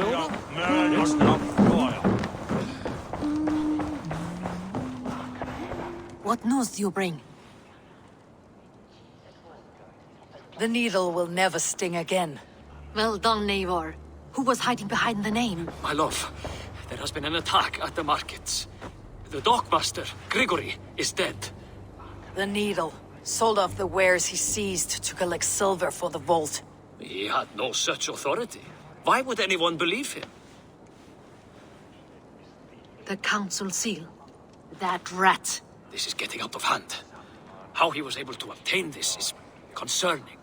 It's not royal. What news do you bring? The needle will never sting again. Well done, Eivor. Who was hiding behind the name? My love, there has been an attack at the markets. The dockmaster, Grigory, is dead. The needle. Sold off the wares he seized to collect silver for the vault. He had no such authority. Why would anyone believe him? The council seal. That rat. This is getting out of hand. How he was able to obtain this is concerning.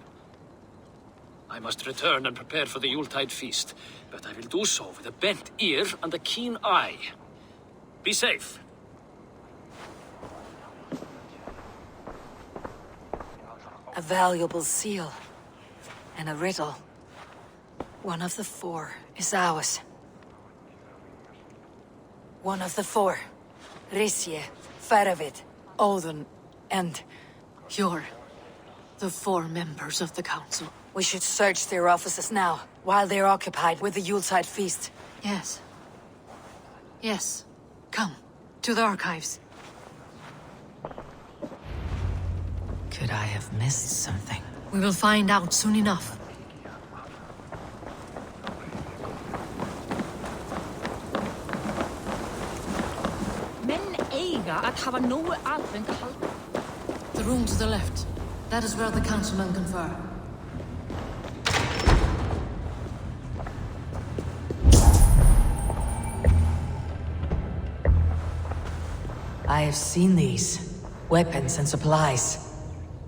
I must return and prepare for the Yuletide feast, but I will do so with a bent ear and a keen eye. Be safe. A valuable seal. And a riddle. One of the four is ours. One of the four. Risje, Faravid, Odin, and you're the four members of the council. We should search their offices now, while they're occupied with the Yuletide feast. Yes. Yes. Come, to the archives. Could I have missed something? We will find out soon enough. The room to the left. That is where the councilmen confer. I have seen these. Weapons and supplies.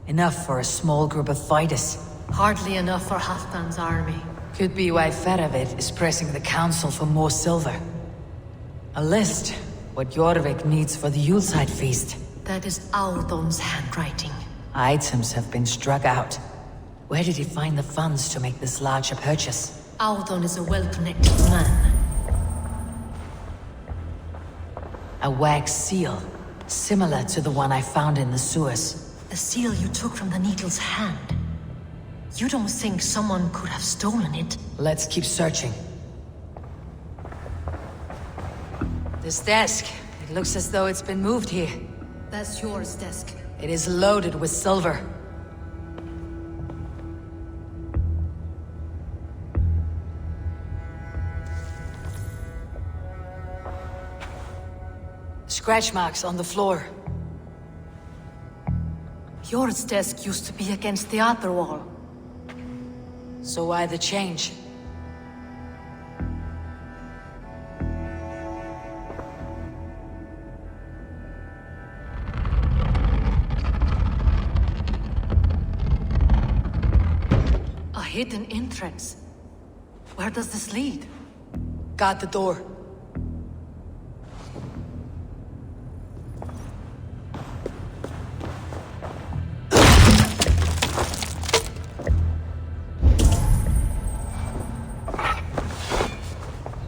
Enough for a small group of fighters. Hardly enough for Halfdan's army. Could be why Faravid is pressing the council for more silver. A list. What Jorvik needs for the Yuletide feast. That is Aldon's handwriting. Items have been struck out. Where did he find the funds to make this larger purchase? Aldon is a well-connected man. A wax seal. Similar to the one I found in the sewers. The seal you took from the needle's hand. You don't think someone could have stolen it? Let's keep searching. This desk. It looks as though it's been moved here. That's yours desk. It is loaded with silver. Scratch marks on the floor. Yours desk used to be against the other wall. So why the change? A hidden entrance. Where does this lead? Guard the door.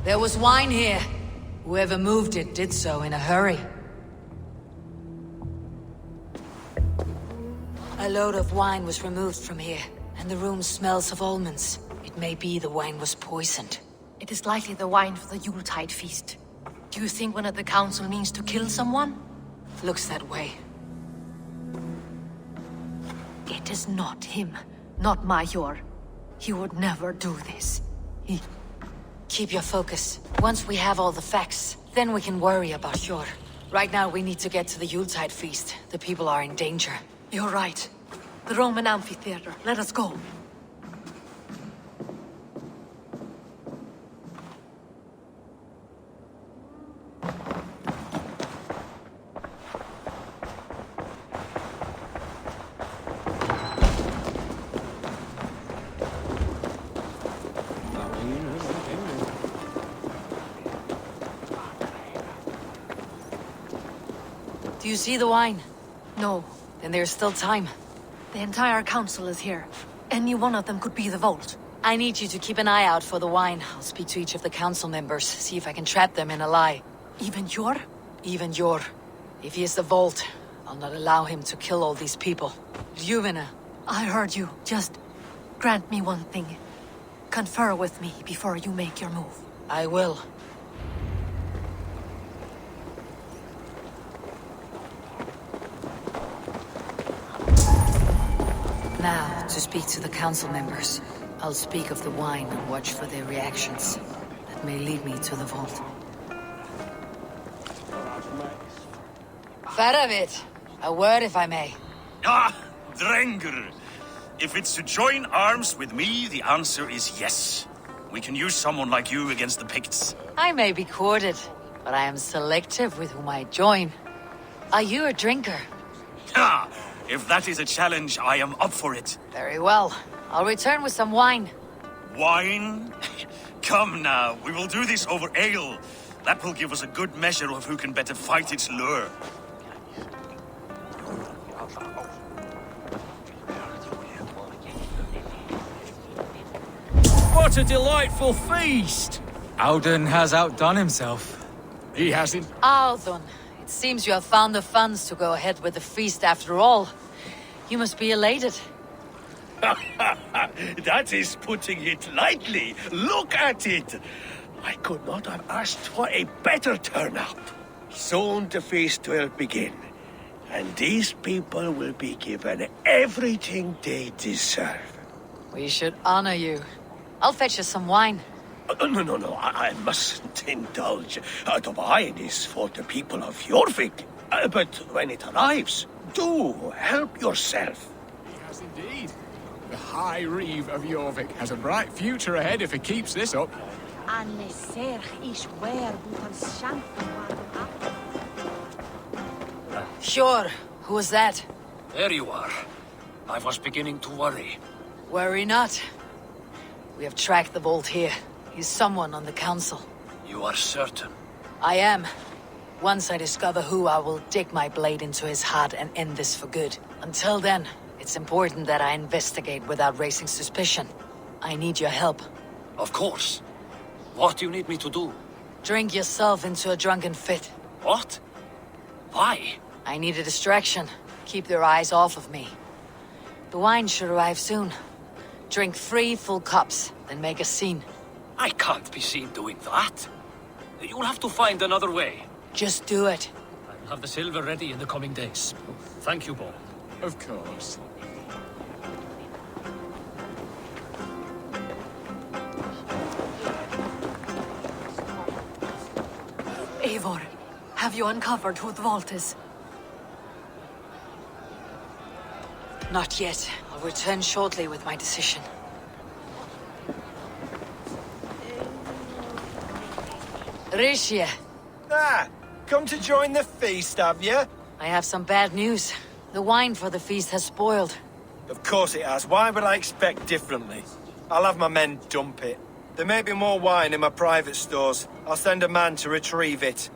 There was wine here. Whoever moved it did so in a hurry. A load of wine was removed from here, and the room smells of almonds. It may be the wine was poisoned. It is likely the wine for the Yuletide feast. Do you think one of the council means to kill someone? Looks that way. It is not him, not Major. He would never do this. Keep your focus. Once we have all the facts, then we can worry about Hjor. Right now we need to get to the Yuletide feast. The people are in danger. You're right. The Roman amphitheater. Let us go. Do you see the wine? No. Then there's still time. The entire council is here. Any one of them could be the vault. I need you to keep an eye out for the wine. I'll speak to each of the council members, see if I can trap them in a lie. Even Hjor? Even Hjor. If he is the vault, I'll not allow him to kill all these people. Ljuvena. I heard you. Just grant me one thing. Confer with me before you make your move. I will. Now, to speak to the council members. I'll speak of the wine and watch for their reactions. That may lead me to the vault. Faravit, a word if I may. Ah, Drengr. If it's to join arms with me, the answer is yes. We can use someone like you against the Picts. I may be courted, but I am selective with whom I join. Are you a drinker? Ha! If that is a challenge, I am up for it. Very well. I'll return with some wine. Wine? Come now, we will do this over ale. That will give us a good measure of who can better fight its lure. What a delightful feast! Alden has outdone himself. He hasn't. Althun, it seems you have found the funds to go ahead with the feast after all. You must be elated. That is putting it lightly. Look at it. I could not have asked for a better turnout. Soon the feast will begin, and these people will be given everything they deserve. We should honor you. I'll fetch you some wine. No, I mustn't indulge. The wine is for the people of Jorvik. But when it arrives, do help yourself. He has indeed. The High Reeve of Jorvik has a bright future ahead if he keeps this up. Sure. Who was that? There you are. I was beginning to worry. Worry not. We have tracked the vault here. He's someone on the council. You are certain? I am. Once I discover who, I will dig my blade into his heart and end this for good. Until then, it's important that I investigate without raising suspicion. I need your help. Of course. What do you need me to do? Drink yourself into a drunken fit. What? Why? I need a distraction. Keep their eyes off of me. The wine should arrive soon. Drink 3 full cups, then make a scene. I can't be seen doing that. You'll have to find another way. Just do it. I'll have the silver ready in the coming days. Thank you, Bo. Of course. Eivor, have you uncovered who the vault is? Not yet. I'll return shortly with my decision. Rishia, Ah, come to join the feast, have you? I have some bad news. The wine for the feast has spoiled. Of course it has. Why would I expect differently? I'll have my men dump it. There may be more wine in my private stores. I'll send a man to retrieve it.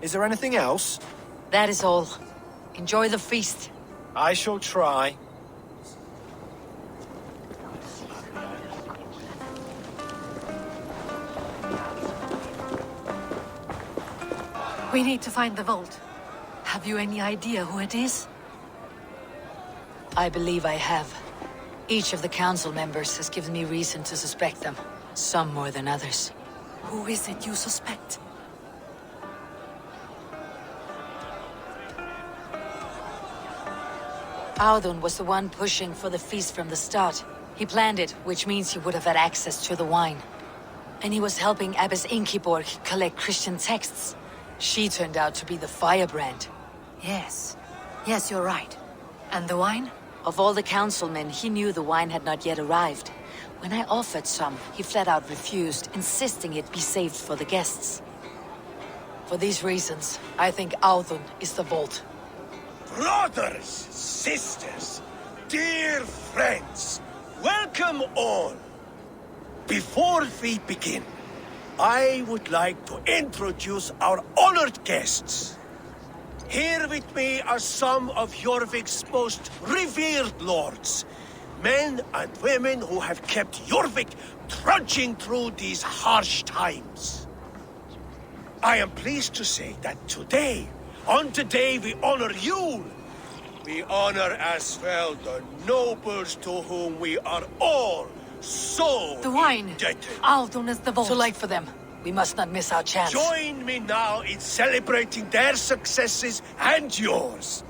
Is there anything else? That is all. Enjoy the feast. I shall try. We need to find the vault. Have you any idea who it is? I believe I have. Each of the council members has given me reason to suspect them. Some more than others. Who is it you suspect? Audun was the one pushing for the feast from the start. He planned it, which means he would have had access to the wine. And he was helping Abbess Ingeborg collect Christian texts. She turned out to be the firebrand. Yes. Yes, you're right. And the wine? Of all the councilmen, he knew the wine had not yet arrived. When I offered some, he flat out refused, insisting it be saved for the guests. For these reasons, I think Audun is the vault. Brothers, sisters, dear friends, welcome all. Before we begin, I would like to introduce our honored guests. Here with me are some of Jorvik's most revered lords, men and women who have kept Jorvik trudging through these harsh times. I am pleased to say that today, on the day we honor you, we honor as well the nobles to whom we are all so The wine. indebted. Aldon is the vault. Too late for them. We must not miss our chance. Join me now in celebrating their successes and yours.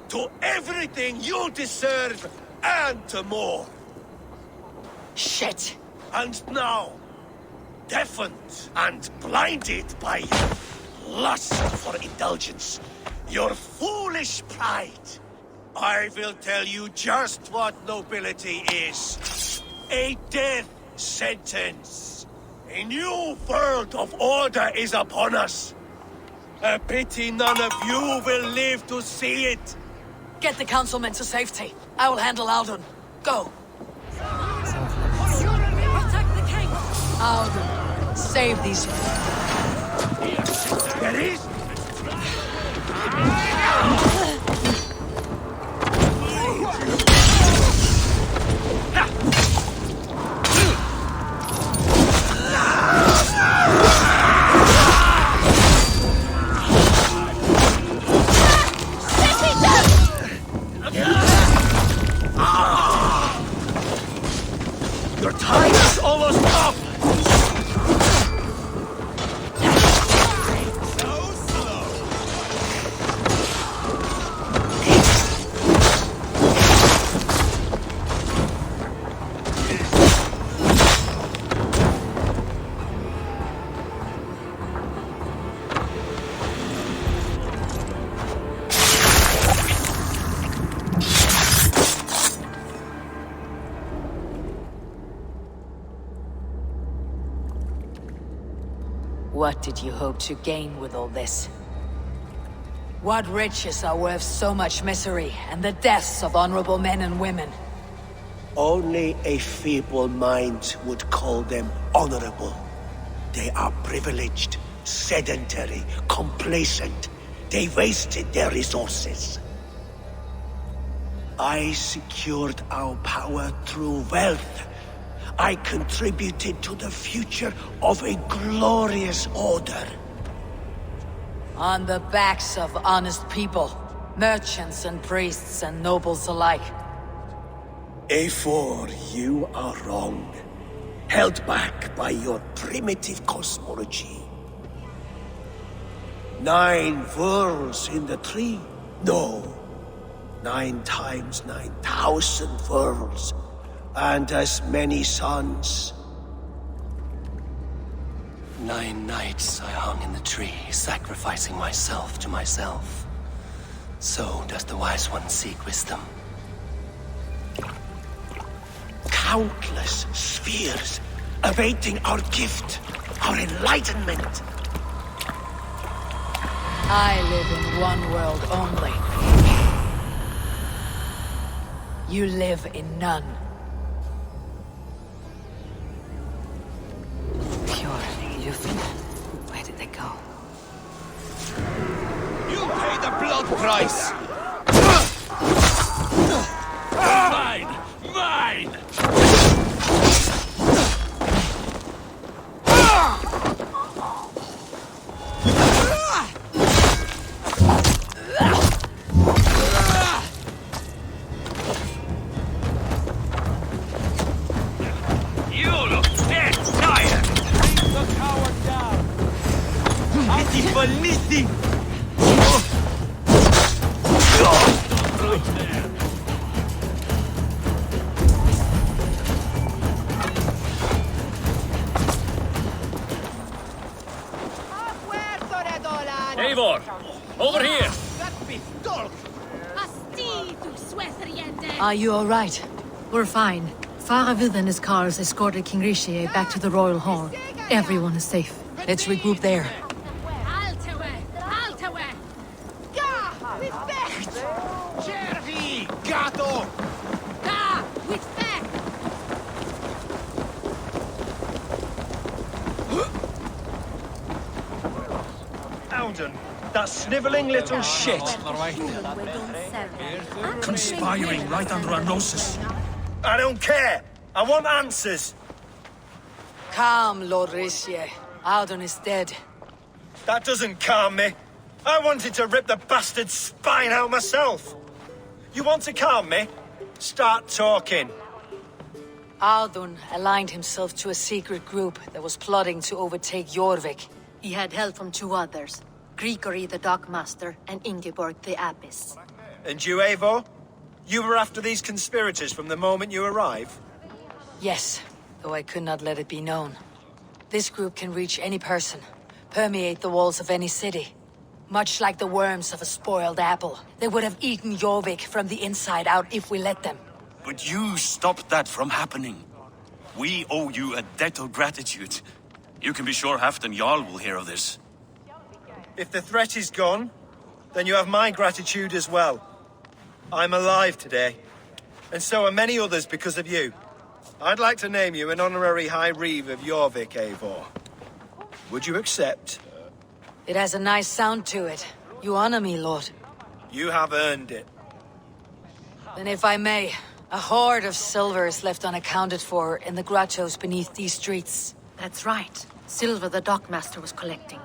To everything you deserve and to more. Shit! And now, deafened and blinded by lust for indulgence, your foolish pride, I will tell you just what nobility is. A death sentence. A new world of order is upon us. A pity none of you will live to see it. Get the councilmen to safety. I will handle Aldon. Go! Protect the king! Aldon, save these... There is your time is almost up! So slow! What did you hope to gain with all this? What riches are worth so much misery and the deaths of honorable men and women? Only a feeble mind would call them honorable. They are privileged, sedentary, complacent. They wasted their resources. I secured our power through wealth. I contributed to the future of a glorious order. On the backs of honest people, merchants and priests and nobles alike. A4, you are wrong. Held back by your primitive cosmology. 9 worlds in the tree? No. 9 times 9,000 worlds. And as many suns. 9 nights I hung in the tree, sacrificing myself to myself. So does the wise one seek wisdom. Countless spheres awaiting our gift, our enlightenment. I live in one world only. You live in none. Pure, Lufin. Where did they go? You pay the blood price! Mine! Mine! You look dead tired! Bring the coward down! Beautiful Nisi! Right there. Eivor, over here! Are you all right? We're fine. Faravid and his cars escorted King Rishi back to the Royal Hall. Everyone is safe. Let's regroup there. Cervi! Gato! Alden, that sniveling little shit. Conspiring right under our noses. I don't care. I want answers. Calm, Lord Rishi. Aldon is dead. That doesn't calm me. I wanted to rip the bastard's spine out myself. You want to calm me? Start talking. Audun aligned himself to a secret group that was plotting to overtake Jorvik. He had help from two others, Grigory the Dockmaster and Ingeborg the Abbess. And you, Eivor? You were after these conspirators from the moment you arrived? Yes, though I could not let it be known. This group can reach any person, permeate the walls of any city. Much like the worms of a spoiled apple, they would have eaten Jorvik from the inside out if we let them. But you stopped that from happening. We owe you a debt of gratitude. You can be sure Halfdan Jarl will hear of this. If the threat is gone, then you have my gratitude as well. I'm alive today, and so are many others because of you. I'd like to name you an honorary High Reeve of Jorvik, Eivor. Would you accept? It has a nice sound to it. You honor me, Lord. You have earned it. Then if I may, a hoard of silver is left unaccounted for in the grottos beneath these streets. That's right. Silver the Dockmaster was collecting.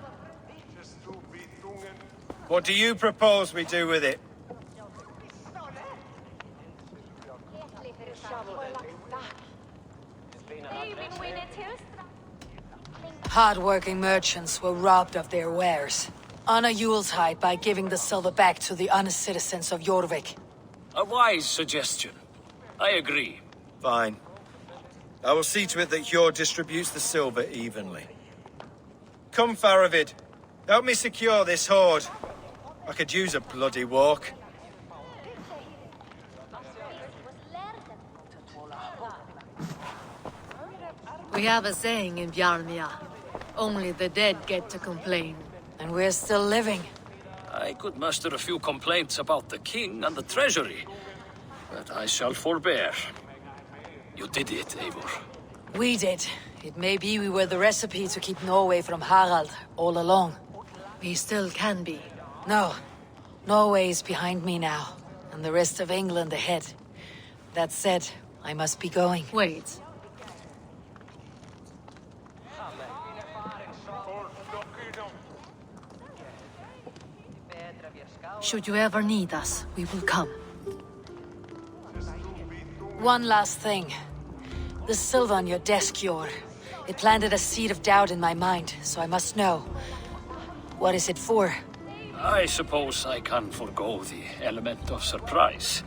What do you propose we do with it? Hard-working merchants were robbed of their wares. Honor Yuletide by giving the silver back to the honest citizens of Jorvik. A wise suggestion. I agree. Fine. I will see to it that Hjord distributes the silver evenly. Come, Faravid. Help me secure this hoard. I could use a bloody walk. We have a saying in Bjarmia. Only the dead get to complain. And we're still living. I could muster a few complaints about the king and the treasury, but I shall forbear. You did it, Eivor. We did. It may be we were the recipe to keep Norway from Harald all along. We still can be. No. Norway is behind me now, and the rest of England ahead. That said, I must be going. Wait. Should you ever need us, we will come. One last thing. The silver on your desk, Jor. It planted a seed of doubt in my mind, so I must know. What is it for? I suppose I can forego the element of surprise.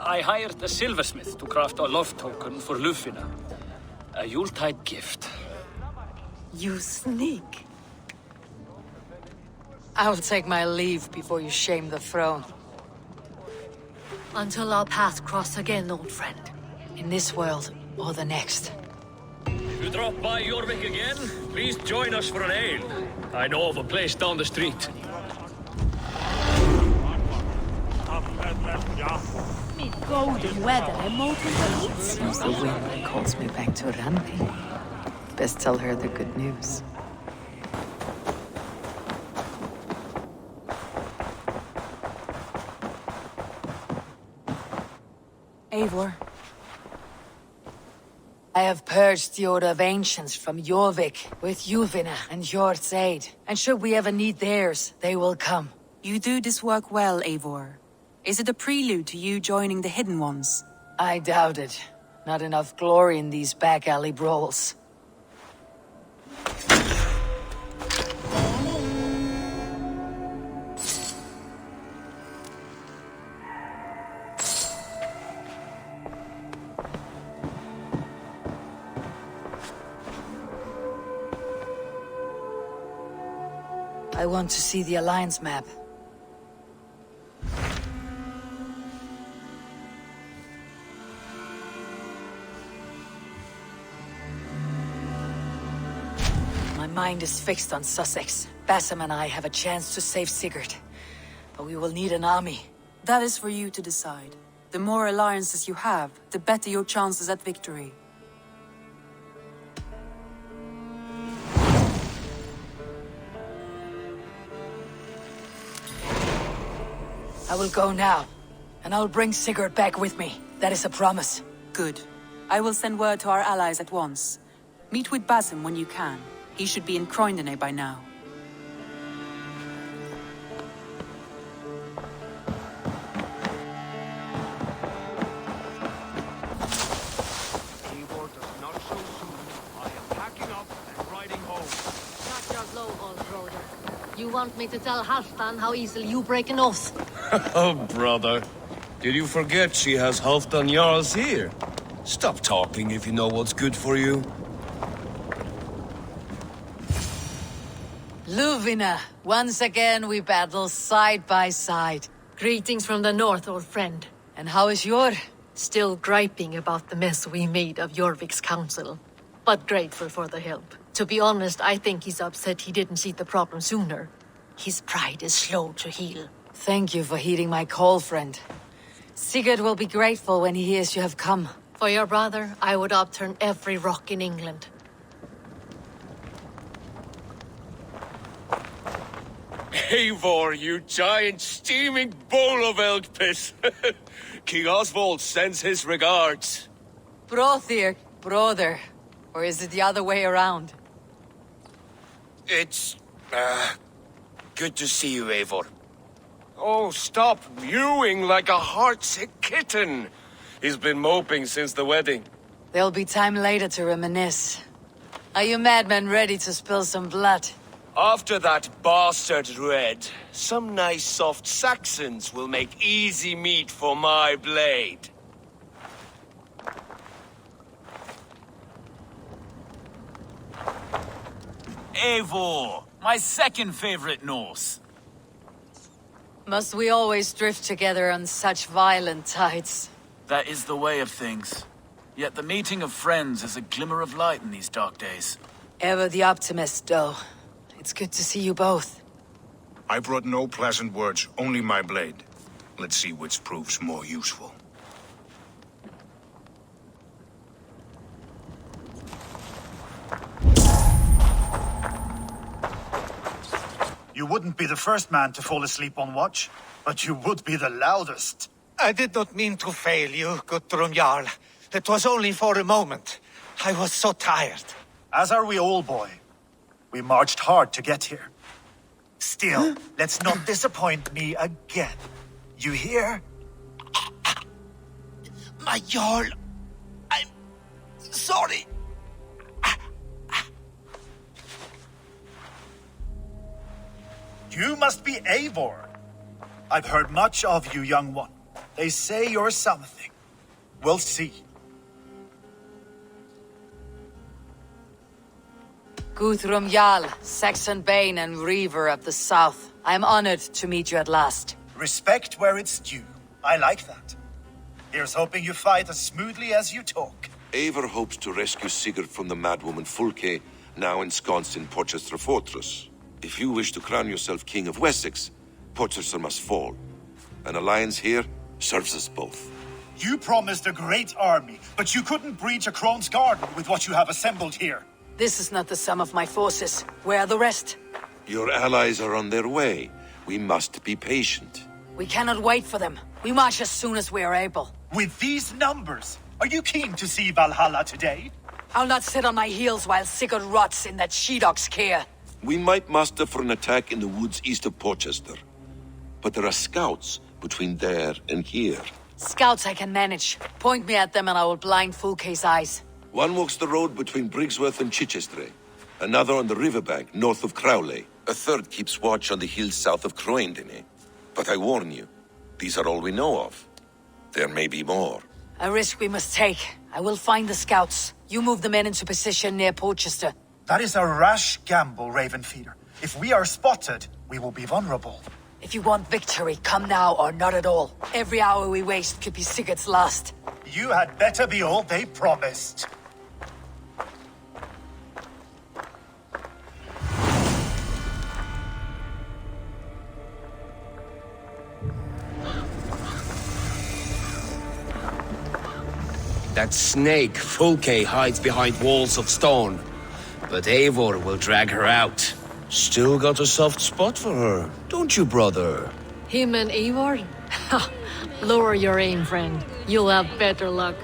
I hired a silversmith to craft a love token for Lufina. A Yuletide gift. You sneak. I'll take my leave before you shame the throne. Until our paths cross again, old friend. In this world, or the next. If you drop by Jorvik again, please join us for an ale. I know of a place down the street. Golden weather and Seems the wind calls me back to Randi. Best tell her the good news. Eivor. I have purged the Order of Ancients from Jorvik with Yuvina and Hjord's aid. And should we ever need theirs, they will come. You do this work well, Eivor. Is it a prelude to you joining the Hidden Ones? I doubt it. Not enough glory in these back alley brawls. I want to see the Alliance map. My mind is fixed on Sussex. Bassam and I have a chance to save Sigurd. But we will need an army. That is for you to decide. The more alliances you have, the better your chances at victory. I will go now, and I'll bring Sigurd back with me. That is a promise. Good. I will send word to our allies at once. Meet with Basim when you can. He should be in Croydon by now. You want me to tell Halfdan how easily you break an oath? Oh, brother. Did you forget she has Halfdan Jarl's here? Stop talking if you know what's good for you. Luvina, once again we battle side by side. Greetings from the north, old friend. And how is your? Still griping about the mess we made of Jorvik's council, but grateful for the help. To be honest, I think he's upset he didn't see the problem sooner. His pride is slow to heal. Thank you for heeding my call, friend. Sigurd will be grateful when he hears you have come. For your brother, I would upturn every rock in England. Eivor, you giant steaming bowl of elk piss. King Oswald sends his regards. Brothir, brother. Or is it the other way around? It's, good to see you, Eivor. Oh, stop mewing like a heartsick kitten. He's been moping since the wedding. There'll be time later to reminisce. Are you madmen ready to spill some blood? After that bastard Red, some nice soft Saxons will make easy meat for my blade. Eivor, my second favorite Norse. Must we always drift together on such violent tides? That is the way of things. Yet the meeting of friends is a glimmer of light in these dark days. Ever the optimist, though. It's good to see you both. I brought no pleasant words, only my blade. Let's see which proves more useful. You wouldn't be the first man to fall asleep on watch, but you would be the loudest. I did not mean to fail you, Guthrum Jarl. It was only for a moment. I was so tired. As are we all, boy. We marched hard to get here. Still, let's not disappoint me again. You hear? My Jarl, I'm sorry. You must be Eivor. I've heard much of you, young one. They say you're something. We'll see. Guthrum Jarl, Saxon Bane and Reaver of the South. I'm honored to meet you at last. Respect where it's due. I like that. Here's hoping you fight as smoothly as you talk. Eivor hopes to rescue Sigurd from the madwoman Fulke, now ensconced in Porchester Fortress. If you wish to crown yourself King of Wessex, Porchester must fall. An alliance here serves us both. You promised a great army, but you couldn't breach a Crone's Garden with what you have assembled here. This is not the sum of my forces. Where are the rest? Your allies are on their way. We must be patient. We cannot wait for them. We march as soon as we are able. With these numbers, are you keen to see Valhalla today? I'll not sit on my heels while Sigurd rots in that she-dog's care. We might muster for an attack in the woods east of Porchester. But there are scouts between there and here. Scouts I can manage. Point me at them and I will blind Fulke's eyes. One walks the road between Briggsworth and Chichester. Another on the riverbank north of Crowley. A third keeps watch on the hills south of Croendene. But I warn you, these are all we know of. There may be more. A risk we must take. I will find the scouts. You move the men into position near Porchester. That is a rash gamble, Ravenfeeder. If we are spotted, we will be vulnerable. If you want victory, come now or not at all. Every hour we waste could be Sigurd's last. You had better be all they promised. That snake, Fulke, hides behind walls of stone. But Eivor will drag her out. Still got a soft spot for her, don't you, brother? Him and Eivor? Lower your aim, friend. You'll have better luck.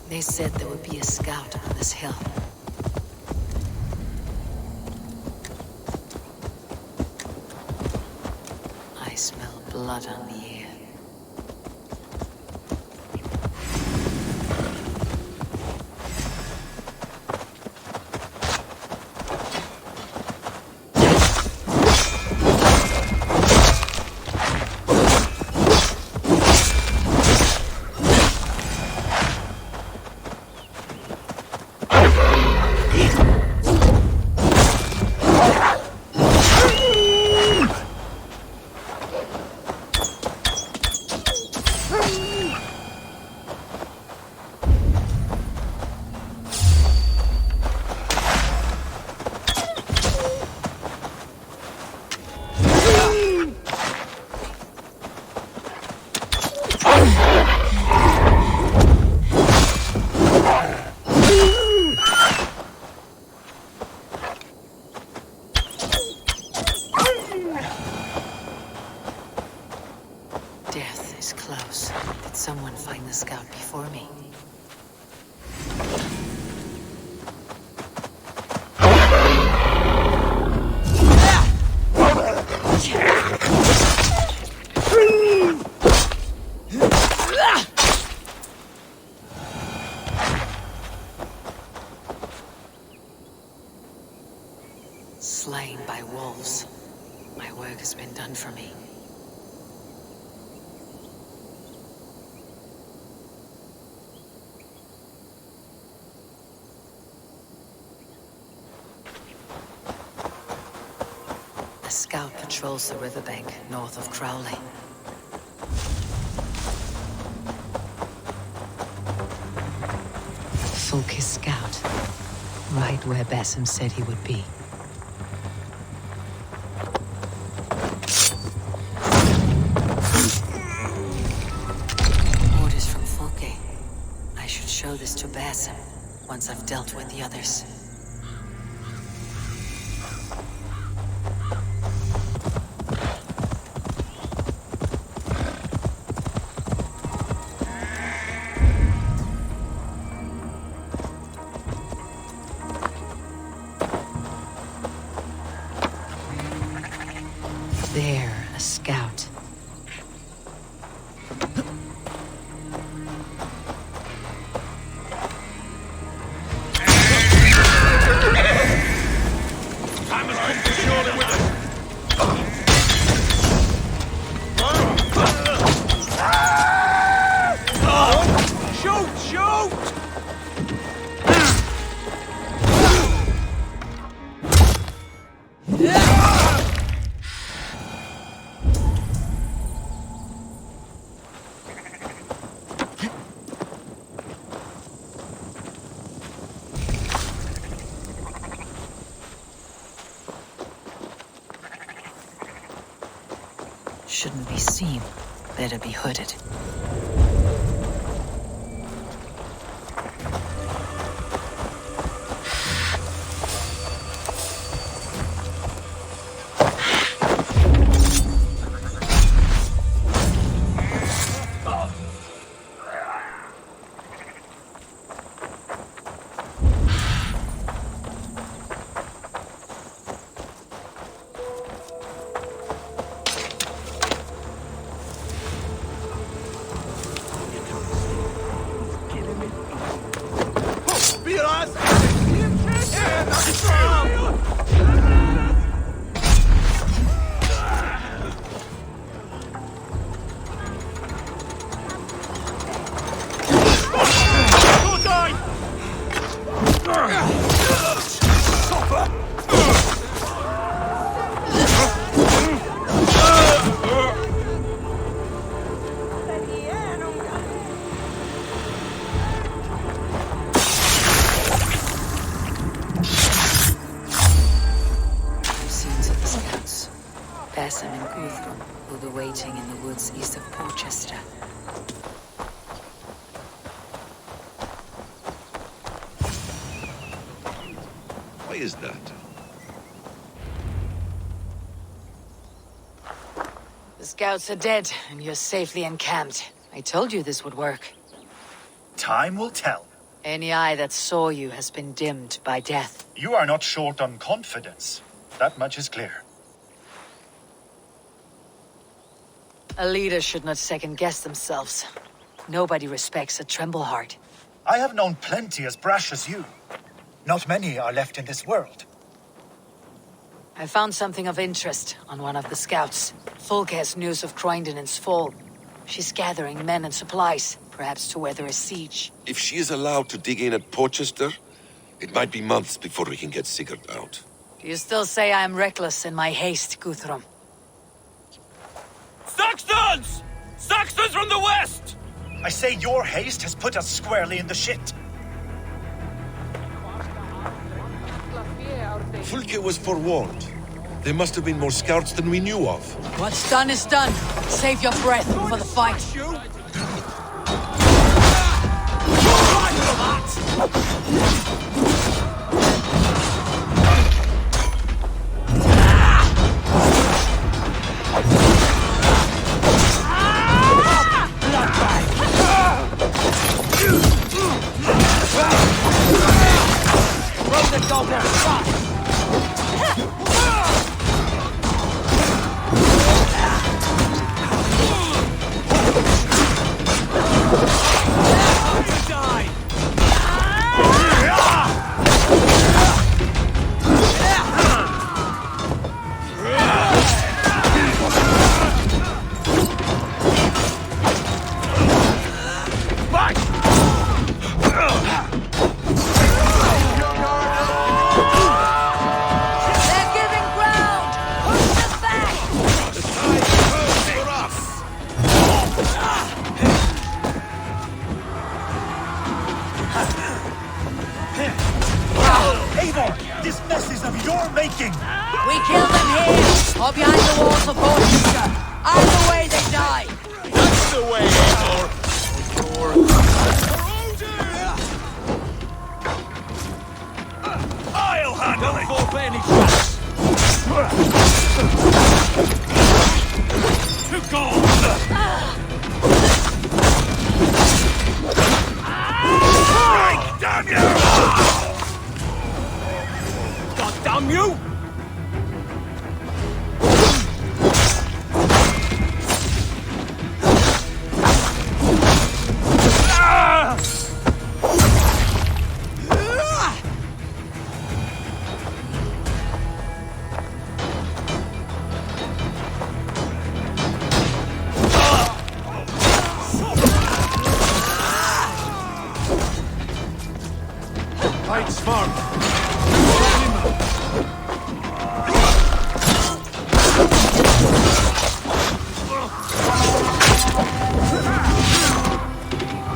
They said there would be a scout on this hill. I smell blood on the air. slain by wolves. My work has been done for me. A scout patrols the riverbank north of Crowley. Fulke's scout. Right where Basim said he would be. Orders from Fulke. I should show this to Basim once I've dealt with the others. There, a scout. Time has come to surely with us. Shoot! Shoot! Shouldn't be seen. Better be hooded. Basim and Guthrum will be waiting in the woods east of Porchester. Why is that? The scouts are dead, and you're safely encamped. I told you this would work. Time will tell. Any eye that saw you has been dimmed by death. You are not short on confidence. That much is clear. A leader should not second-guess themselves. Nobody respects a trembleheart. I have known plenty as brash as you. Not many are left in this world. I found something of interest on one of the scouts. Fulke has news of Croydon's fall. She's gathering men and supplies, perhaps to weather a siege. If she is allowed to dig in at Porchester, it might be months before we can get Sigurd out. Do you still say I am reckless in my haste, Guthrum? Saxons! Saxons from the west! I say your haste has put us squarely in the shit. Fulke was forewarned. There must have been more scouts than we knew of. What's done is done. Save your breath for the fight. of your making! We kill them here, or behind the walls of Colchester. Either way they die. That's the way, I'll handle it! Don't for any chance. To God! Strike, damn you! God damn you! Fight smart.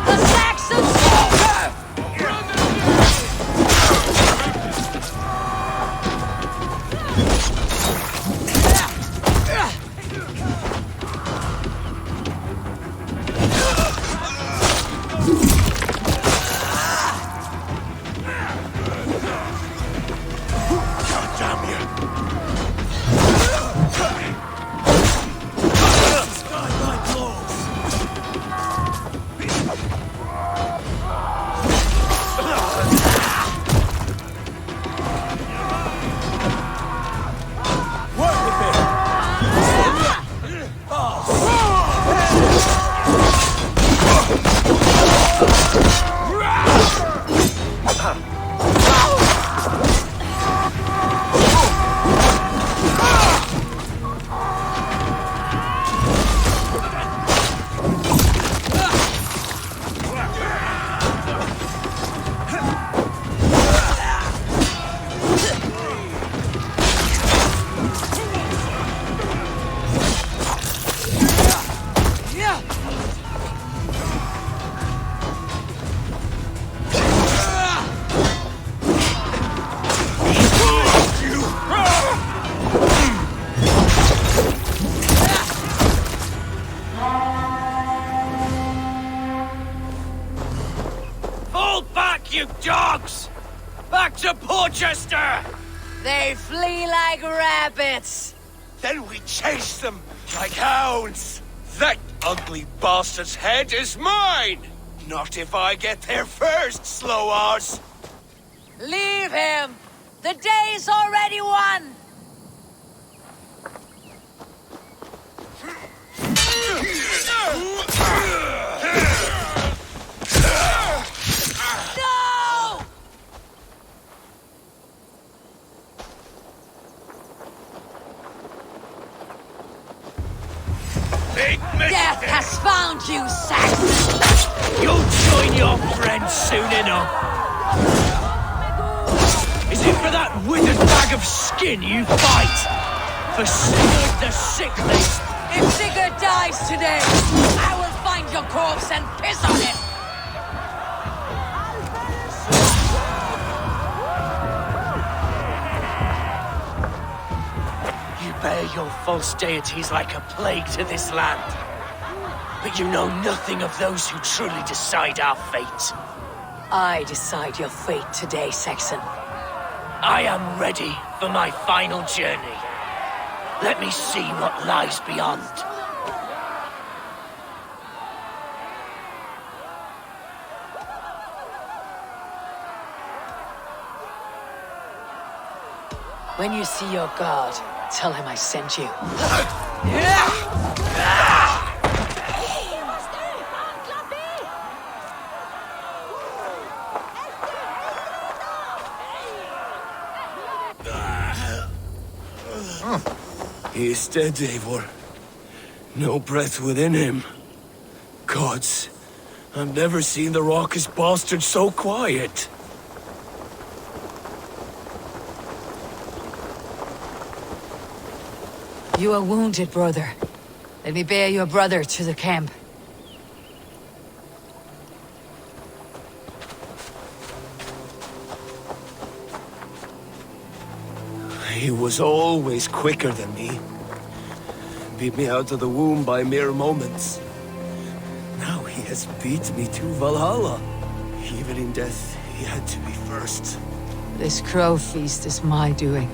The Saxon soldier! God damn you! Skylight blows! Work with me! Fall back, you dogs! Back to Porchester! They flee like rabbits. Then we chase them like hounds. That ugly bastard's head is mine! Not if I get there first, slow-ass! Leave him. The day's already won. No! Big Death has found you, Saxon. You'll join your friends soon enough. Is it for that withered bag of skin you fight? For Sigurd the Sickly? If Sigurd dies today, I will find your corpse and piss on it. You bear your false deities like a plague to this land. But you know nothing of those who truly decide our fate. I decide your fate today, Saxon. I am ready for my final journey. Let me see what lies beyond. When you see your god, tell him I sent you. He is dead, Eivor. No breath within him. Gods, I've never seen the raucous bastard so quiet. You are wounded, brother. Let me bear your brother to the camp. He was always quicker than me. Beat me out of the womb by mere moments. Now he has beat me to Valhalla. Even in death, he had to be first. This crow feast is my doing.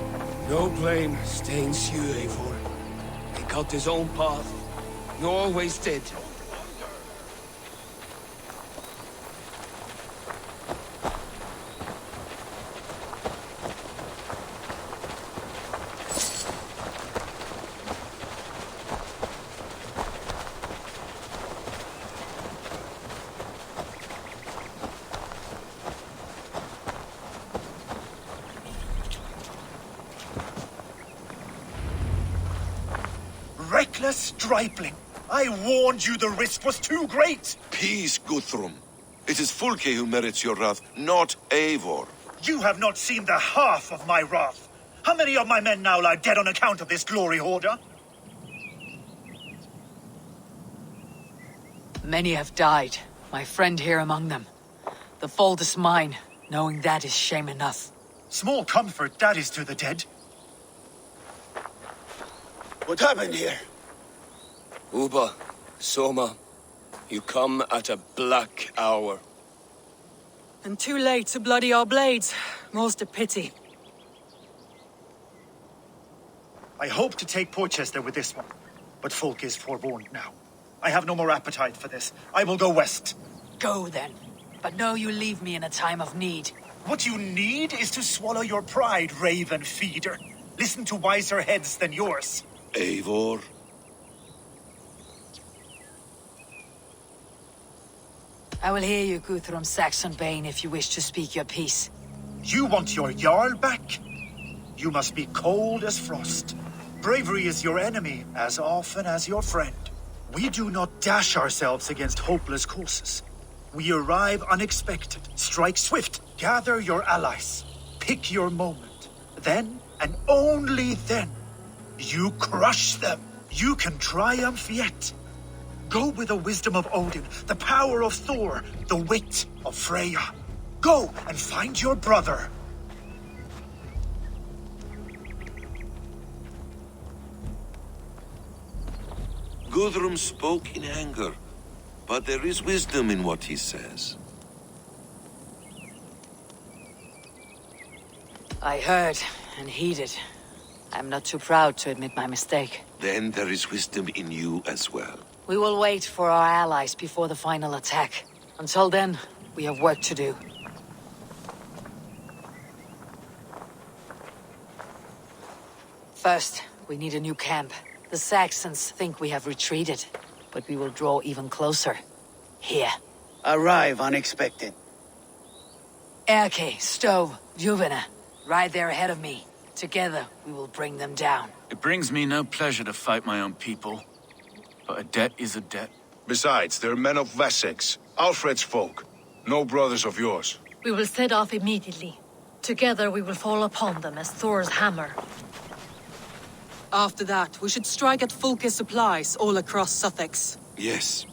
No blame stains you, Eivor. He cut his own path. You always did. Reckless stripling! I warned you the risk was too great! Peace, Guthrum. It is Fulke who merits your wrath, not Eivor. You have not seen the half of my wrath. How many of my men now lie dead on account of this glory hoarder? Many have died, my friend here among them. The fault is mine, knowing that is shame enough. Small comfort that is to the dead. What happened here? Uba, Soma, you come at a black hour. And too late to bloody our blades. Most a pity. I hope to take Porchester with this one, but Folk is forewarned now. I have no more appetite for this. I will go west. Go then, but know you leave me in a time of need. What you need is to swallow your pride, raven feeder. Listen to wiser heads than yours. Eivor? I will hear you, Guthrum Saxon-Bane, if you wish to speak your piece. You want your Jarl back? You must be cold as frost. Bravery is your enemy as often as your friend. We do not dash ourselves against hopeless courses. We arrive unexpected, strike swift, gather your allies, pick your moment. Then, and only then, you crush them. You can triumph yet. Go with the wisdom of Odin, the power of Thor, the wit of Freya. Go and find your brother. Guthrum spoke in anger, but there is wisdom in what he says. I heard and heeded. I'm not too proud to admit my mistake. Then there is wisdom in you as well. We will wait for our allies before the final attack. Until then, we have work to do. First, we need a new camp. The Saxons think we have retreated, but we will draw even closer. Here. Arrive unexpected. Erke, Stove, Juvena. Right there ahead of me. Together, we will bring them down. It brings me no pleasure to fight my own people. But a debt is a debt. Besides, they're men of Wessex, Alfred's folk. No brothers of yours. We will set off immediately. Together we will fall upon them as Thor's hammer. After that, we should strike at Fulke's supplies all across Sussex. Yes.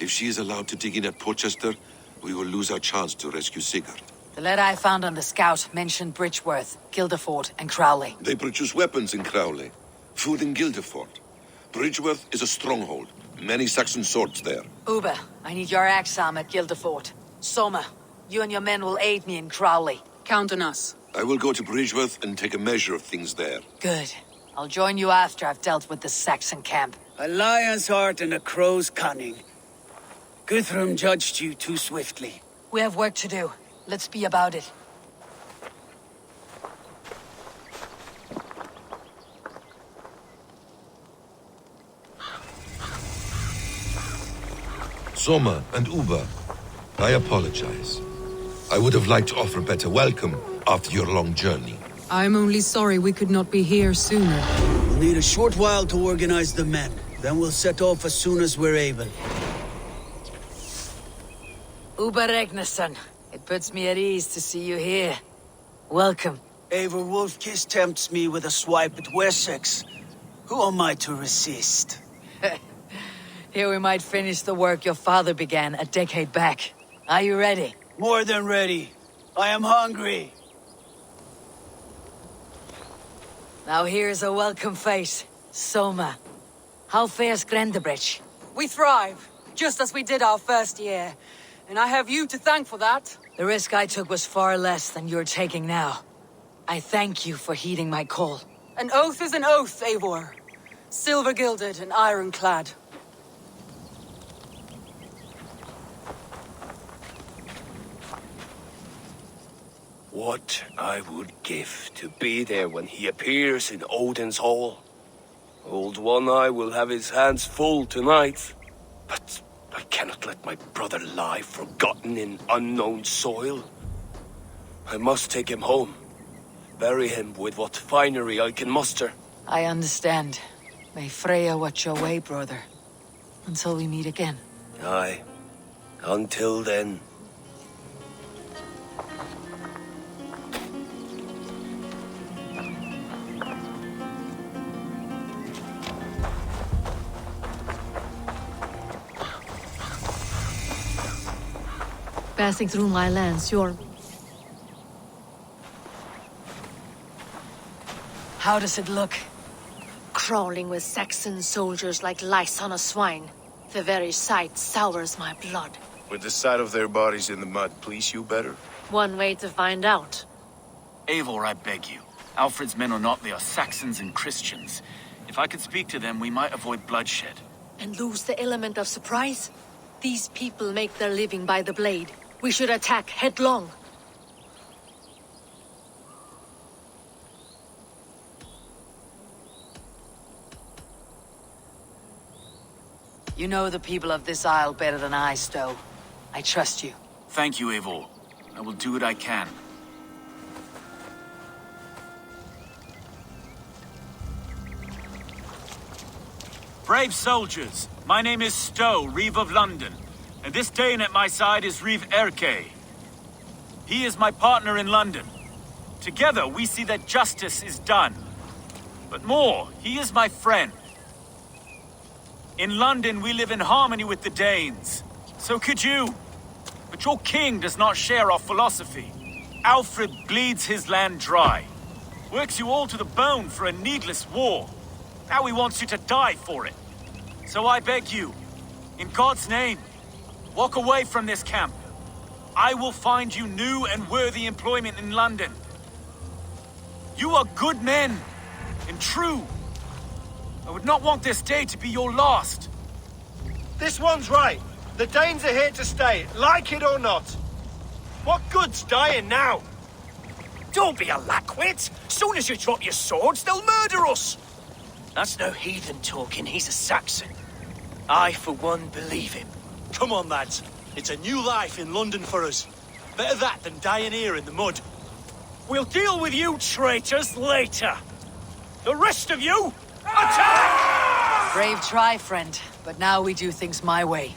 If she is allowed to dig in at Porchester, we will lose our chance to rescue Sigurd. The letter I found on the scout mentioned Bridgeworth, Guildeford, and Crowley. They produce weapons in Crowley, food in Guildeford. Bridgeworth is a stronghold. Many Saxon swords there. Uber, I need your axe arm at Guildeford. Soma, you and your men will aid me in Crowley. Count on us. I will go to Bridgeworth and take a measure of things there. Good. I'll join you after I've dealt with the Saxon camp. A lion's heart and a crow's cunning. Guthrum judged you too swiftly. We have work to do. Let's be about it. Soma and Uber, I apologize. I would have liked to offer a better welcome after your long journey. I'm only sorry we could not be here sooner. We'll need a short while to organize the men. Then we'll set off as soon as we're able. Uber Regnesson, it puts me at ease to see you here. Welcome. Eivor Wolfkiss tempts me with a swipe at Wessex. Who am I to resist? Here we might finish the work your father began a decade back. Are you ready? More than ready. I am hungry. Now here's a welcome fate. Soma. How fares Grendebridge? We thrive, just as we did our first year. And I have you to thank for that. The risk I took was far less than you're taking now. I thank you for heeding my call. An oath is an oath, Eivor. Silver-gilded and ironclad. What I would give to be there when he appears in Odin's Hall. Old One-Eye will have his hands full tonight. But I cannot let my brother lie forgotten in unknown soil. I must take him home. Bury him with what finery I can muster. I understand. May Freya watch your way, brother. Until we meet again. Aye. Until then. Passing through my lands, you're... How does it look? crawling with Saxon soldiers like lice on a swine. The very sight sours my blood. Would the sight of their bodies in the mud please you better? One way to find out. Eivor, I beg you. Alfred's men are not, they are Saxons and Christians. If I could speak to them, we might avoid bloodshed. And lose the element of surprise? These people make their living by the blade. We should attack headlong. You know the people of this isle better than I, Stowe. I trust you. Thank you, Eivor. I will do what I can. Brave soldiers, my name is Stowe, Reeve of London, and this Dane at my side is Reeve Erke. He is my partner in London. Together we see that justice is done. But more, he is my friend. In London we live in harmony with the Danes. So could you. But your king does not share our philosophy. Alfred bleeds his land dry. Works you all to the bone for a needless war. Now he wants you to die for it. So I beg you, in God's name, walk away from this camp. I will find you new and worthy employment in London. You are good men, and true. I would not want this day to be your last. This one's right. The Danes are here to stay, like it or not. What good's dying now? Don't be a lackwit. Soon as you drop your swords, they'll murder us. That's no heathen talking, he's a Saxon. I, for one, believe him. Come on, lads. It's a new life in London for us. Better that than dying here in the mud. We'll deal with you traitors later. The rest of you, attack! Brave try, friend. But now we do things my way.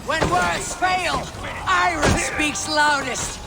When words fail, iron speaks loudest.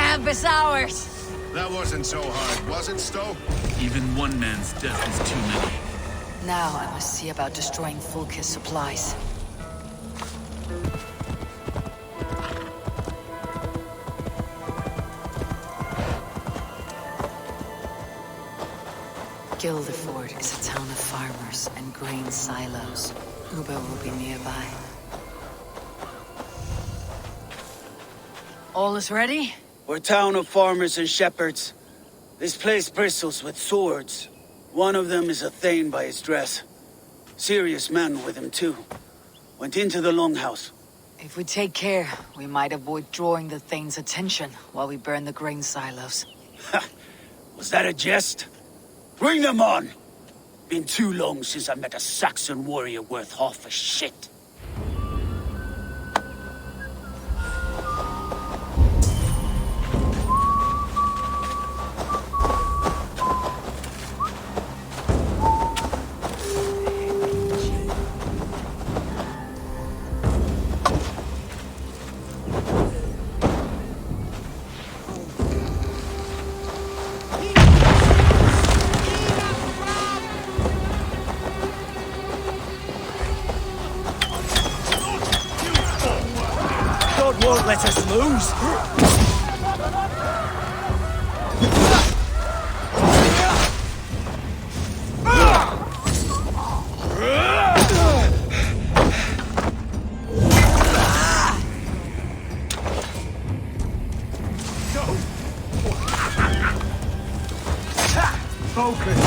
camp is ours! That wasn't so hard, was it, Stowe? Even one man's death is too many. Now I must see about destroying Fulke's supplies. Guildeford is a town of farmers and grain silos. Uber will be nearby. All is ready? We're a town of farmers and shepherds. This place bristles with swords. One of them is a Thane by his dress. Serious man with him too. Went into the longhouse. If we take care, we might avoid drawing the Thane's attention while we burn the grain silos. Was that a jest? Bring them on! Been too long since I met a Saxon warrior worth half a shit. Won't let us lose. Focus.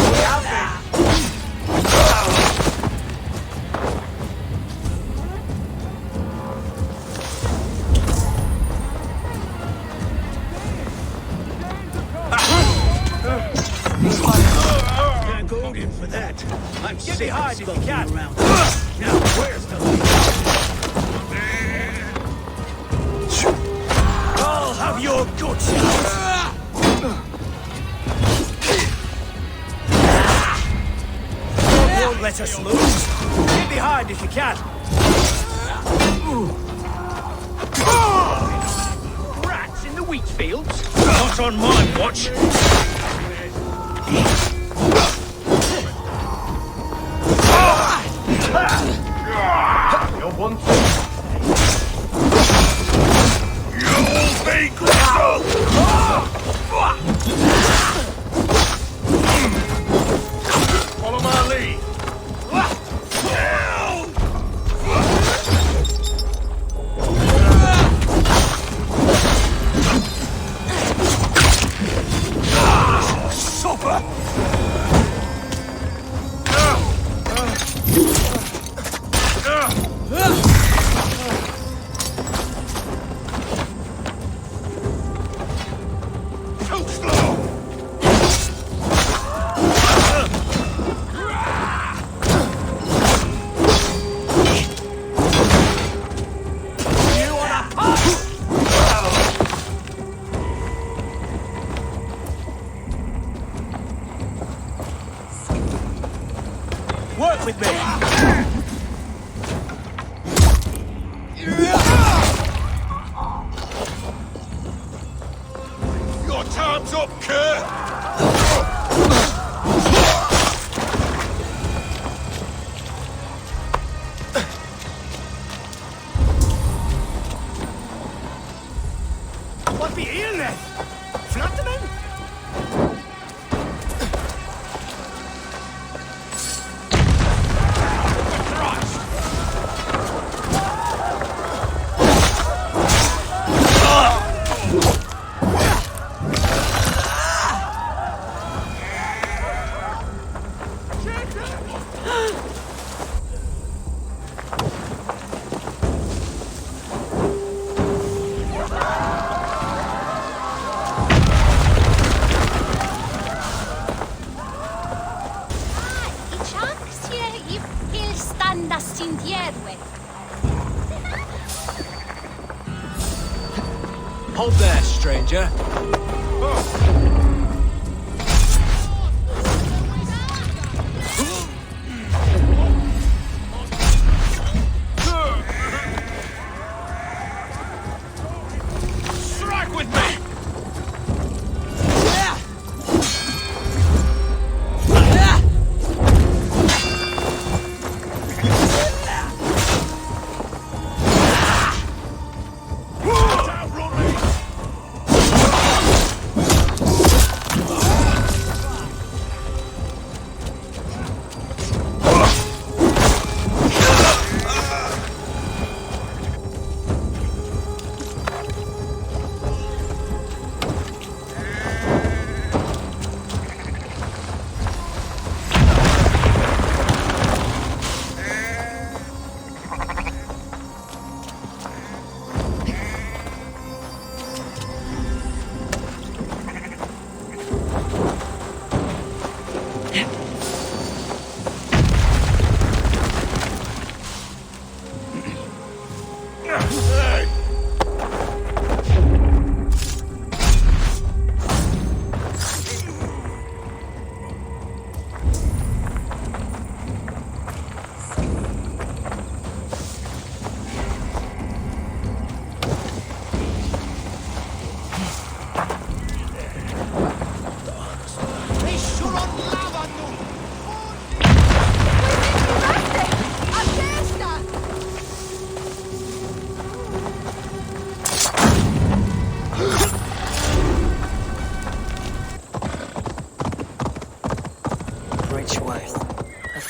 For that. I'm Get behind if you can. Around. Now, where's the lead? I'll have your guts out. Won't let us lose. Get behind if you can. Rats in the wheat fields? Not on my watch. You're one thing. You'll be crushed! Follow my lead. Supper! Work with me! Your time's up, Kurt! What be here then? Flatterman? Hold there, stranger. Strike with me!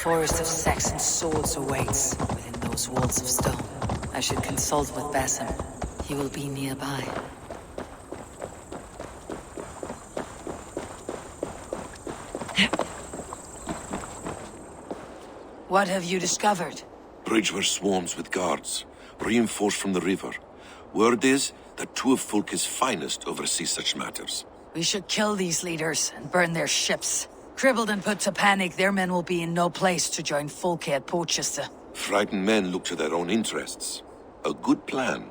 forest of Saxon swords awaits within those walls of stone. I should consult with Basim. He will be nearby. What have you discovered? Bridge were swarms with guards, reinforced from the river. Word is that two of Fulke's finest oversee such matters. We should kill these leaders and burn their ships. Crippled and put to panic, their men will be in no place to join Fulke at Porchester. Frightened men look to their own interests. A good plan.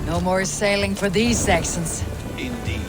No more sailing for these Saxons. Indeed.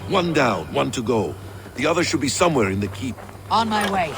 One down, one to go. The other should be somewhere in the keep. On my way.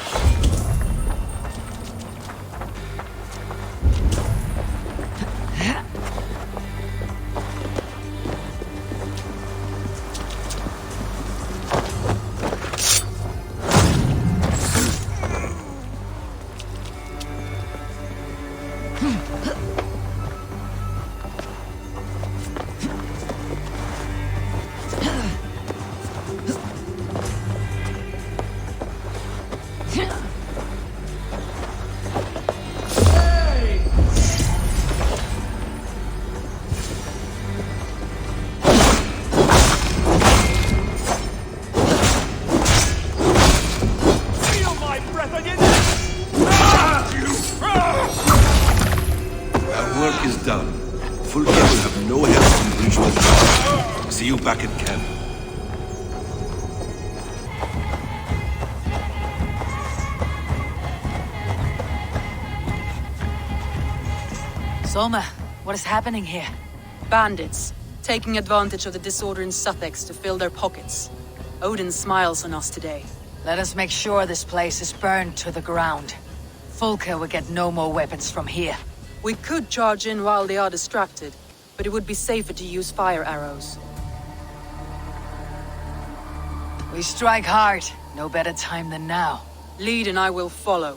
Back at camp. Soma, what is happening here? Bandits, taking advantage of the disorder in Sussex to fill their pockets. Odin smiles on us today. Let us make sure this place is burned to the ground. Fulke will get no more weapons from here. We could charge in while they are distracted, but it would be safer to use fire arrows. We strike hard. No better time than now. Lead and I will follow.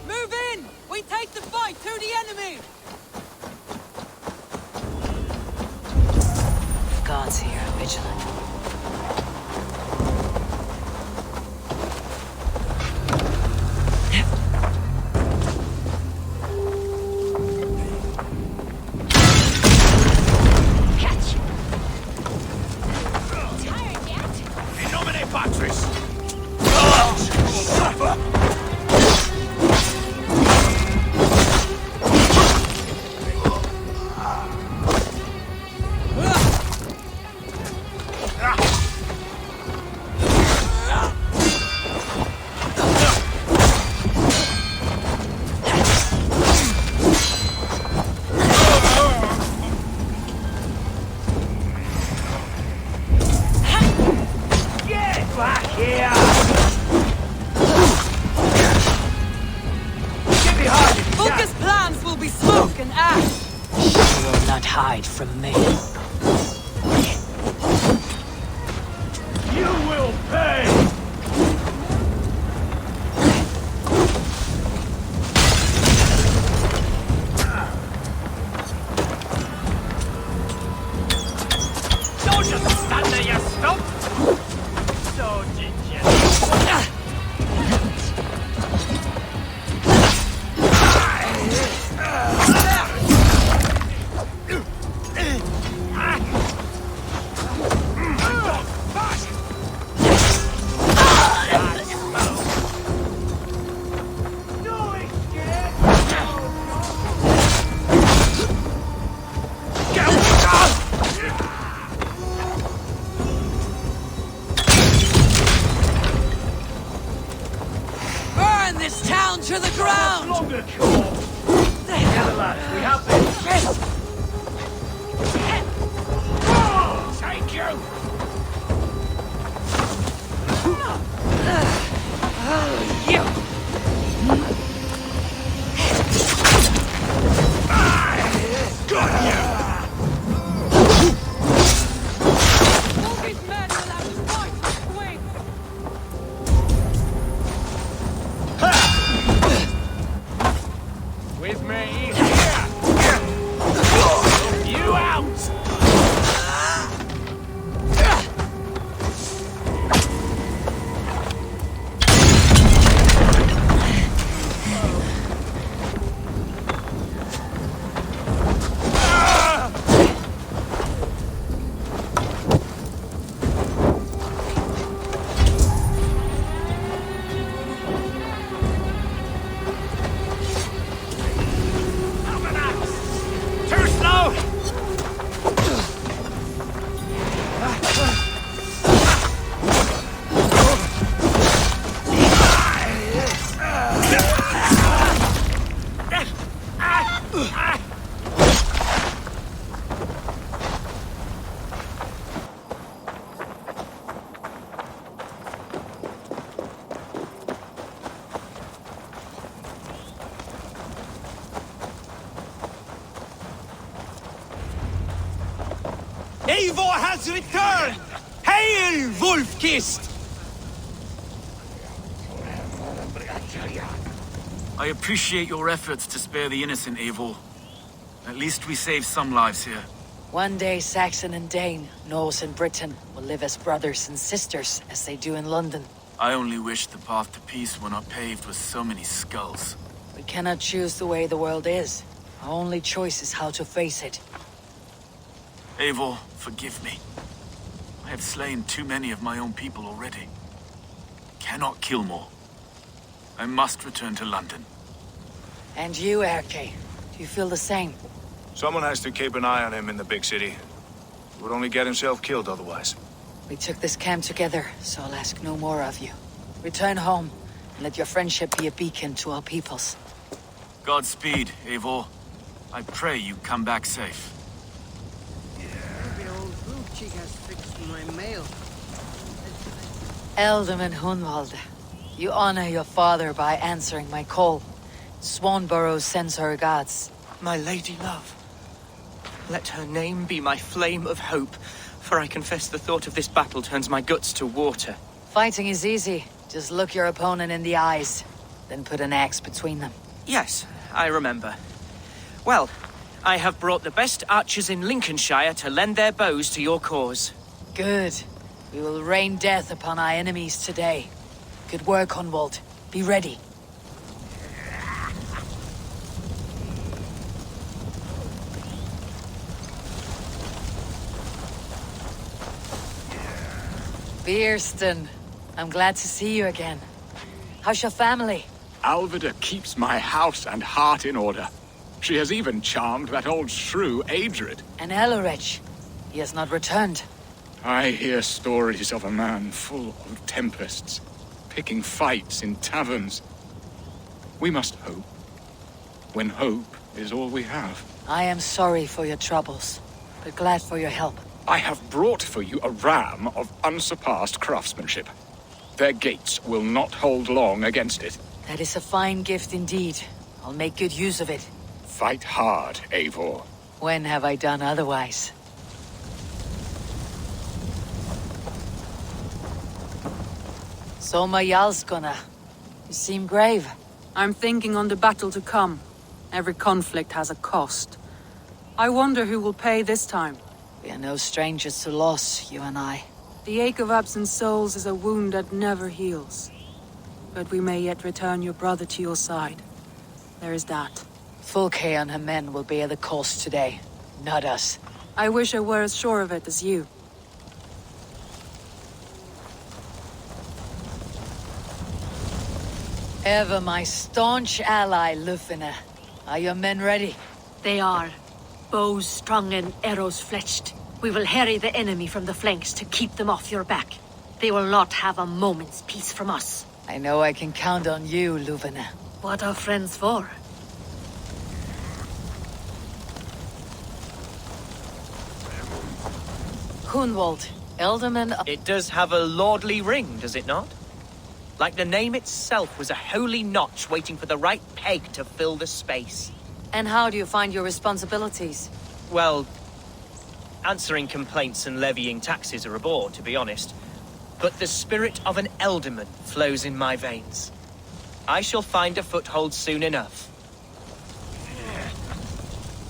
Move in! We take the fight to the enemy! Gods here are vigilant. hide from me. You will pay! Don't just stand there, you stump! So degenerate. Burn this town to the ground! Longer call. Together, lads, we have this. Thank you! With me, here! You out! Too slow! Eivor has returned! Hail, Wolf-Kissed! I appreciate your efforts to spare the innocent, Eivor. At least we saved some lives here. One day Saxon and Dane, Norse and Briton, will live as brothers and sisters as they do in London. I only wish the path to peace were not paved with so many skulls. We cannot choose the way the world is. Our only choice is how to face it. Eivor, forgive me. I have slain too many of my own people already. Cannot kill more. I must return to London. And you, Erke, do you feel the same? Someone has to keep an eye on him in the big city. He would only get himself killed otherwise. We took this camp together, so I'll ask no more of you. Return home, and let your friendship be a beacon to our peoples. Godspeed, Eivor. I pray you come back safe. The old blue chick has fixed my mail. Ealdorman Hunwald, you honor your father by answering my call. Swanborough sends her regards. My lady love. Let her name be my flame of hope, for I confess the thought of this battle turns my guts to water. Fighting is easy. Just look your opponent in the eyes, then put an axe between them. Yes, I remember. Well, I have brought the best archers in Lincolnshire to lend their bows to your cause. Good. We will rain death upon our enemies today. Good work, Hunwald. Be ready. Beerston, I'm glad to see you again. How's your family? Alvida keeps my house and heart in order. She has even charmed that old shrew, Adred. And Elorich. He has not returned. I hear stories of a man full of tempests, picking fights in taverns. We must hope, when hope is all we have. I am sorry for your troubles, but glad for your help. I have brought for you a ram of unsurpassed craftsmanship. Their gates will not hold long against it. That is a fine gift indeed. I'll make good use of it. Fight hard, Eivor. When have I done otherwise? So my Jarlskona, you seem grave. I'm thinking on the battle to come. Every conflict has a cost. I wonder who will pay this time. We are no strangers to loss, you and I. The ache of absent souls is a wound that never heals. But we may yet return your brother to your side. There is that. Fulke and her men will bear the cost today, not us. I wish I were as sure of it as you. Ever my staunch ally, Lufina. Are your men ready? They are. Bows strung and arrows fletched. We will harry the enemy from the flanks to keep them off your back. They will not have a moment's peace from us. I know I can count on you, Lufina. What are friends for? Hunwald, Elderman... It does have a lordly ring, does it not? Like the name itself was a holy notch waiting for the right peg to fill the space. And how do you find your responsibilities? Well, answering complaints and levying taxes are a bore, to be honest. But the spirit of an elderman flows in my veins. I shall find a foothold soon enough.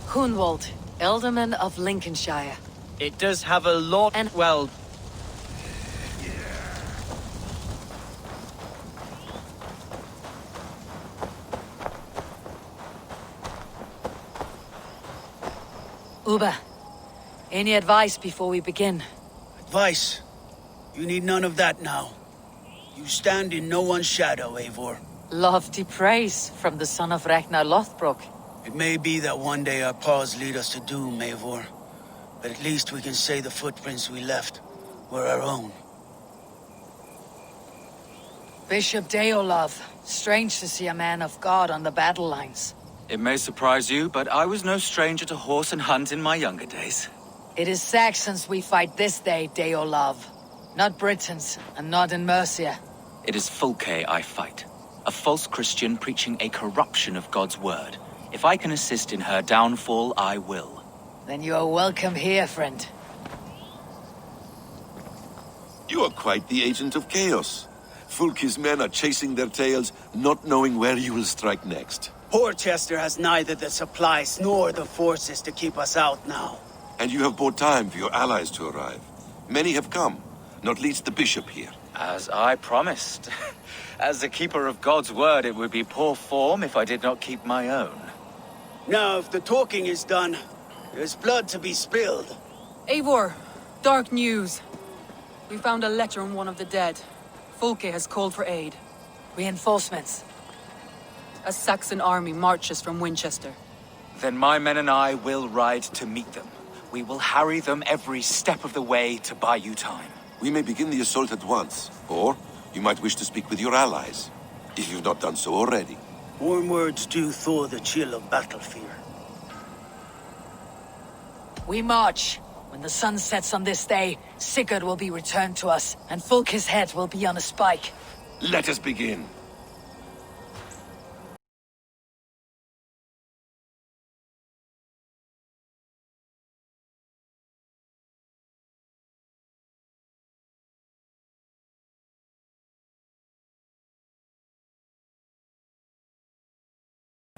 Hunwald, Elderman of Lincolnshire. It does have a lord... and, well... Uba, any advice before we begin? Advice? You need none of that now. You stand in no one's shadow, Eivor. Lofty praise from the son of Ragnar Lothbrok. It may be that one day our paths lead us to doom, Eivor. But at least we can say the footprints we left were our own. Bishop Deolov, strange to see a man of God on the battle lines. It may surprise you, but I was no stranger to horse and hunt in my younger days. It is Saxons we fight this day, Deolov. Not Britons, and not in Mercia. It is Fulke I fight. A false Christian preaching a corruption of God's word. If I can assist in her downfall, I will. Then you are welcome here, friend. You are quite the agent of chaos. Fulke's men are chasing their tails, not knowing where you will strike next. Porchester has neither the supplies nor the forces to keep us out now. And you have bought time for your allies to arrive. Many have come, not least the bishop here. As I promised. As the keeper of God's word, it would be poor form if I did not keep my own. Now, if the talking is done, there's blood to be spilled. Eivor, dark news. We found a letter on one of the dead. Fulke has called for aid. Reinforcements. A Saxon army marches from Winchester. Then my men and I will ride to meet them. We will harry them every step of the way to buy you time. We may begin the assault at once, or you might wish to speak with your allies, if you've not done so already. Warm words do thaw the chill of battle fear. We march. When the sun sets on this day, Sigurd will be returned to us, and Fulke's head will be on a spike. Let us begin.